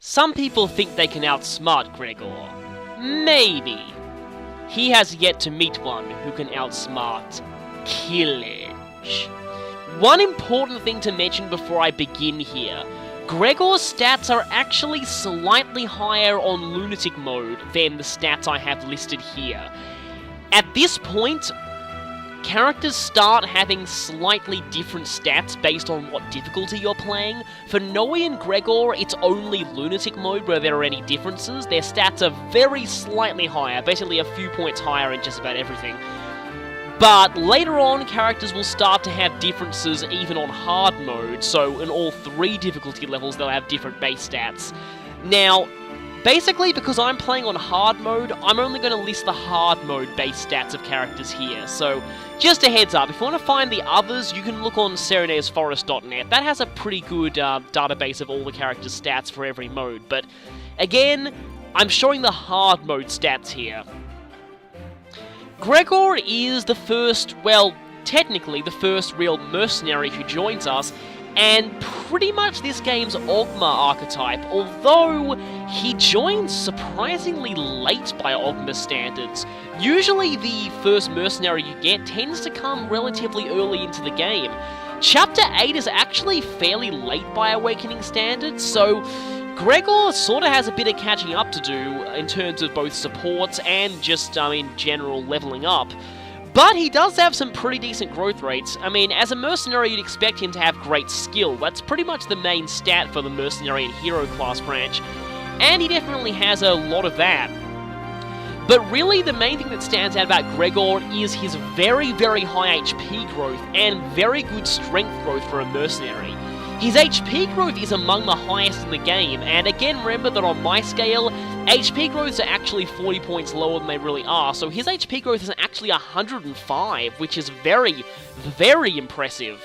Some people think they can outsmart Gregor. Maybe. He has yet to meet one who can outsmart Killage. One important thing to mention before I begin here. Gregor's stats are actually slightly higher on Lunatic mode than the stats I have listed here. At this point, characters start having slightly different stats based on what difficulty you're playing. For Noe and Gregor, it's only Lunatic mode where there are any differences. Their stats are very slightly higher, basically a few points higher in just about everything. But later on, characters will start to have differences even on hard mode, so in all 3 difficulty levels they'll have different base stats. Now, basically, because I'm playing on hard mode, I'm only going to list the hard mode base stats of characters here. So, just a heads up, if you want to find the others, you can look on serenesforest.net. That has a pretty good database of all the characters' stats for every mode. But, again, I'm showing the hard mode stats here. Gregor is the first, well, technically the first real mercenary who joins us, and pretty much this game's Ogma archetype, although he joins surprisingly late by Ogma standards. Usually the first mercenary you get tends to come relatively early into the game. Chapter 8 is actually fairly late by Awakening standards, so Gregor sort of has a bit of catching up to do in terms of both supports and just, general leveling up. But he does have some pretty decent growth rates. I mean, as a mercenary, you'd expect him to have great skill. That's pretty much the main stat for the mercenary and hero class branch, and he definitely has a lot of that. But really, the main thing that stands out about Gregor is his very, very high HP growth and very good strength growth for a mercenary. His HP growth is among the highest in the game, and again, remember that on my scale, HP growths are actually 40 points lower than they really are, so his HP growth is actually 105, which is very, very impressive.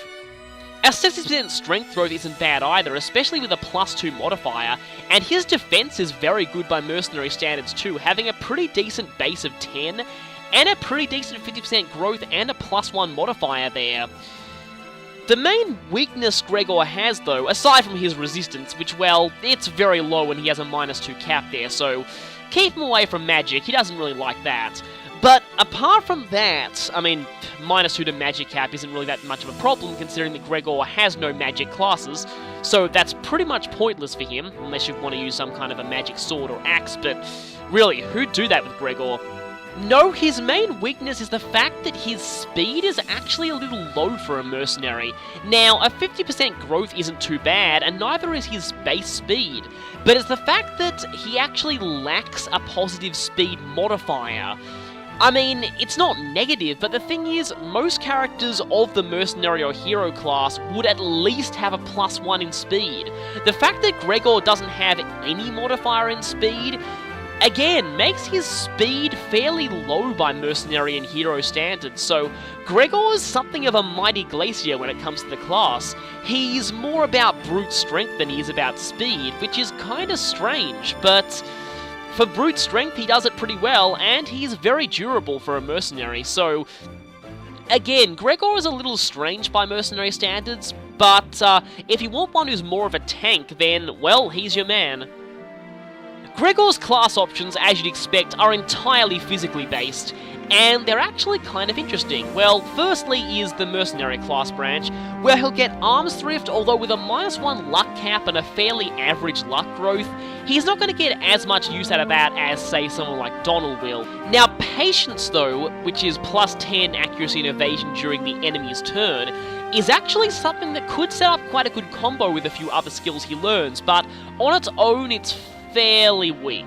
A 60% strength growth isn't bad either, especially with a +2 modifier, and his defense is very good by mercenary standards too, having a pretty decent base of 10, and a pretty decent 50% growth and a +1 modifier there. The main weakness Gregor has, though, aside from his resistance, which, well, it's very low and he has a -2 cap there, so keep him away from magic, he doesn't really like that. But apart from that, I mean, -2 to magic cap isn't really that much of a problem, considering that Gregor has no magic classes, so that's pretty much pointless for him, unless you want to use some kind of a magic sword or axe, but really, who'd do that with Gregor? No, his main weakness is the fact that his speed is actually a little low for a mercenary. Now, a 50% growth isn't too bad, and neither is his base speed, but it's the fact that he actually lacks a positive speed modifier. I mean, it's not negative, but the thing is, most characters of the mercenary or hero class would at least have a +1 in speed. The fact that Gregor doesn't have any modifier in speed, again, makes his speed fairly low by mercenary and hero standards, so Gregor's something of a mighty glacier when it comes to the class. He's more about brute strength than he is about speed, which is kinda strange, but for brute strength he does it pretty well, and he's very durable for a mercenary, so again, Gregor is a little strange by mercenary standards, but if you want one who's more of a tank, then, well, he's your man. Gregor's class options, as you'd expect, are entirely physically based, and they're actually kind of interesting. Well, firstly is the mercenary class branch, where he'll get arms thrift, although with a -1 luck cap and a fairly average luck growth, he's not going to get as much use out of that as, say, someone like Donald will. Now, patience, though, which is +10 accuracy and evasion during the enemy's turn, is actually something that could set up quite a good combo with a few other skills he learns, but on its own, it's fairly weak.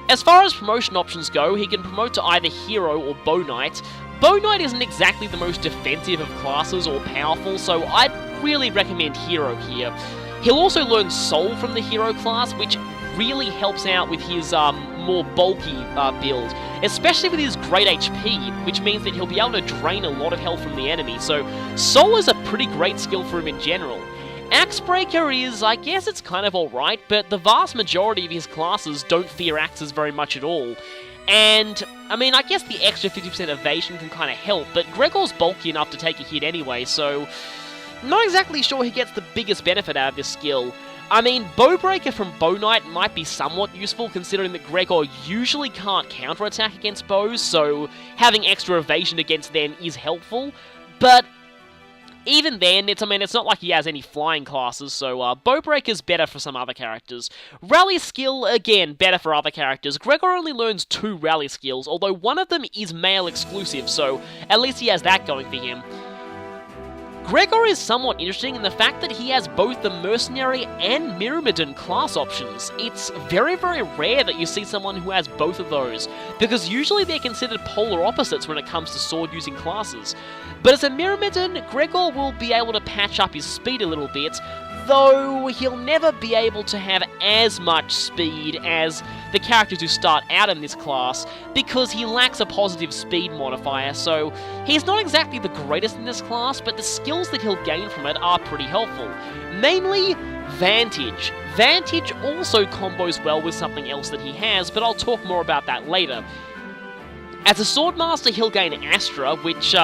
As far as promotion options go, he can promote to either Hero or Bow Knight. Bow Knight isn't exactly the most defensive of classes or powerful, so I'd really recommend Hero here. He'll also learn Soul from the Hero class, which really helps out with his more bulky build, especially with his great HP, which means that he'll be able to drain a lot of health from the enemy, so Soul is a pretty great skill for him in general. Axebreaker is, I guess it's kind of alright, but the vast majority of his classes don't fear axes very much at all. And, I mean, I guess the extra 50% evasion can kind of help, but Gregor's bulky enough to take a hit anyway, so not exactly sure he gets the biggest benefit out of this skill. I mean, Bowbreaker from Bow Knight might be somewhat useful, considering that Gregor usually can't counterattack against bows, so having extra evasion against them is helpful, but even then, it's not like he has any flying classes, so Bowbreaker's better for some other characters. Rally skill, again, better for other characters. Gregor only learns 2 rally skills, although one of them is male exclusive, so at least he has that going for him. Gregor is somewhat interesting in the fact that he has both the Mercenary and Myrmidon class options. It's very, very rare that you see someone who has both of those, because usually they're considered polar opposites when it comes to sword-using classes. But as a Myrmidon, Gregor will be able to patch up his speed a little bit, though he'll never be able to have as much speed as the characters who start out in this class, because he lacks a positive speed modifier, so he's not exactly the greatest in this class, but the skills that he'll gain from it are pretty helpful. Mainly, Vantage. Vantage also combos well with something else that he has, but I'll talk more about that later. As a Swordmaster, he'll gain Astra, which,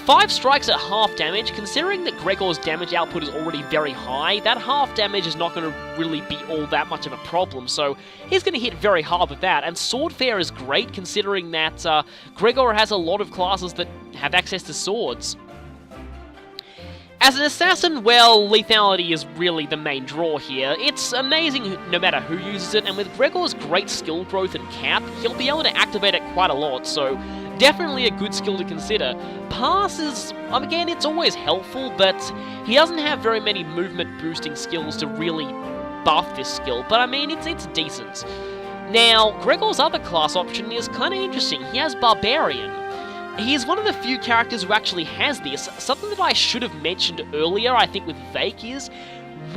5 strikes at half damage. Considering that Gregor's damage output is already very high, that half damage is not going to really be all that much of a problem, so he's going to hit very hard with that. And Swordfare is great, considering that Gregor has a lot of classes that have access to swords. As an assassin, well, lethality is really the main draw here. It's amazing no matter who uses it, and with Gregor's great skill growth and cap, he'll be able to activate it quite a lot, so definitely a good skill to consider. Pass is, again, it's always helpful, but he doesn't have very many movement boosting skills to really buff this skill, but I mean, it's decent. Now, Gregor's other class option is kind of interesting. He has Barbarian. He's one of the few characters who actually has this. Something that I should have mentioned earlier, I think, with Vake is,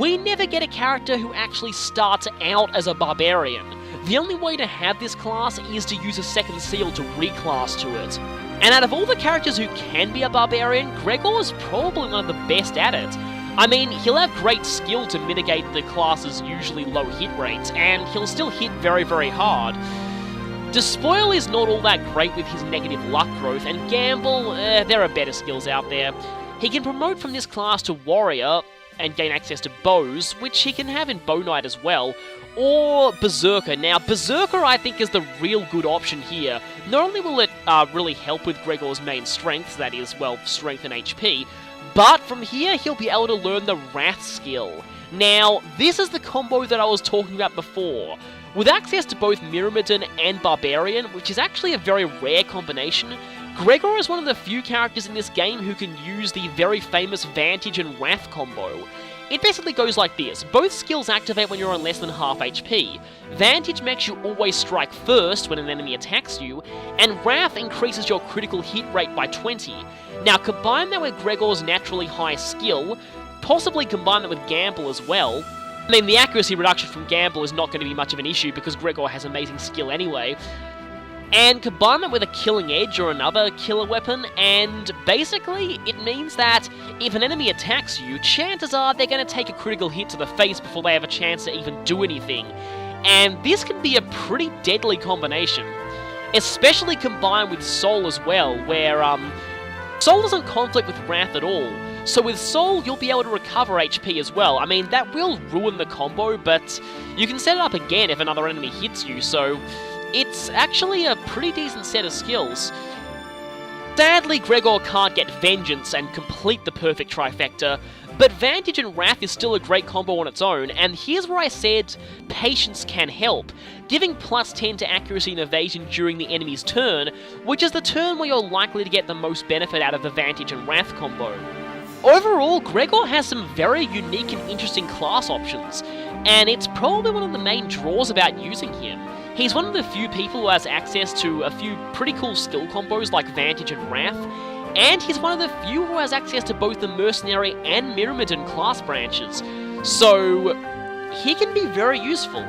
we never get a character who actually starts out as a Barbarian. The only way to have this class is to use a second seal to reclass to it. And out of all the characters who can be a Barbarian, Gregor's probably one of the best at it. I mean, he'll have great skill to mitigate the class's usually low hit rates, and he'll still hit very, very hard. Despoil is not all that great with his negative luck growth, and Gamble, there are better skills out there. He can promote from this class to Warrior, and gain access to bows, which he can have in Bow Knight as well, or Berserker. Now, Berserker I think is the real good option here. Not only will it really help with Gregor's main strengths, that is, well, strength and HP, but from here he'll be able to learn the Wrath skill. Now, this is the combo that I was talking about before. With access to both Myrmidon and Barbarian, which is actually a very rare combination, Gregor is one of the few characters in this game who can use the very famous Vantage and Wrath combo. It basically goes like this. Both skills activate when you're on less than half HP. Vantage makes you always strike first when an enemy attacks you, and Wrath increases your critical hit rate by 20. Now combine that with Gregor's naturally high skill, possibly combine that with Gamble as well. I mean, the accuracy reduction from Gamble is not going to be much of an issue because Gregor has amazing skill anyway. And combine that with a Killing Edge or another killer weapon, and basically it means that if an enemy attacks you, chances are they're going to take a critical hit to the face before they have a chance to even do anything. And this can be a pretty deadly combination, especially combined with Soul as well, where Soul doesn't conflict with Wrath at all. So with Soul, you'll be able to recover HP as well. I mean, that will ruin the combo, but you can set it up again if another enemy hits you, so it's actually a pretty decent set of skills. Sadly, Gregor can't get Vengeance and complete the perfect trifecta, but Vantage and Wrath is still a great combo on its own, and here's where I said Patience can help, giving plus 10 to accuracy and evasion during the enemy's turn, which is the turn where you're likely to get the most benefit out of the Vantage and Wrath combo. Overall, Gregor has some very unique and interesting class options, and it's probably one of the main draws about using him. He's one of the few people who has access to a few pretty cool skill combos like Vantage and Wrath, and he's one of the few who has access to both the Mercenary and Myrmidon class branches, so he can be very useful.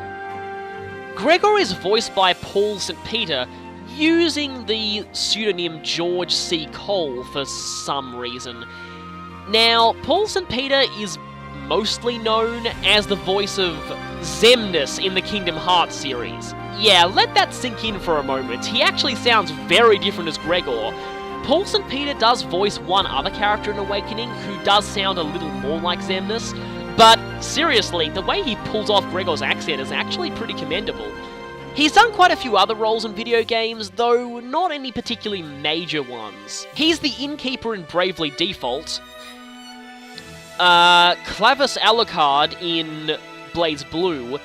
Gregor is voiced by Paul St. Peter, using the pseudonym George C. Cole for some reason. Now, Paul St. Peter is mostly known as the voice of Xemnas in the Kingdom Hearts series. Yeah, let that sink in for a moment. He actually sounds very different as Gregor. Paul St. Peter does voice one other character in Awakening who does sound a little more like Xemnas, But seriously, the way he pulls off Gregor's accent is actually pretty commendable. He's done quite a few other roles in video games, though not any particularly major ones. He's the innkeeper in Bravely Default, Clavis Alucard in Blades Blue,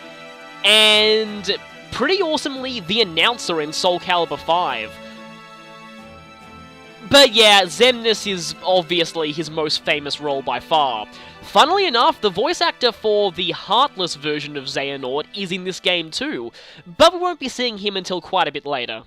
and pretty awesomely the announcer in Soul Calibur 5. But yeah, Xemnas is obviously his most famous role by far. Funnily enough, the voice actor for the Heartless version of Xehanort is in this game too, but we won't be seeing him until quite a bit later.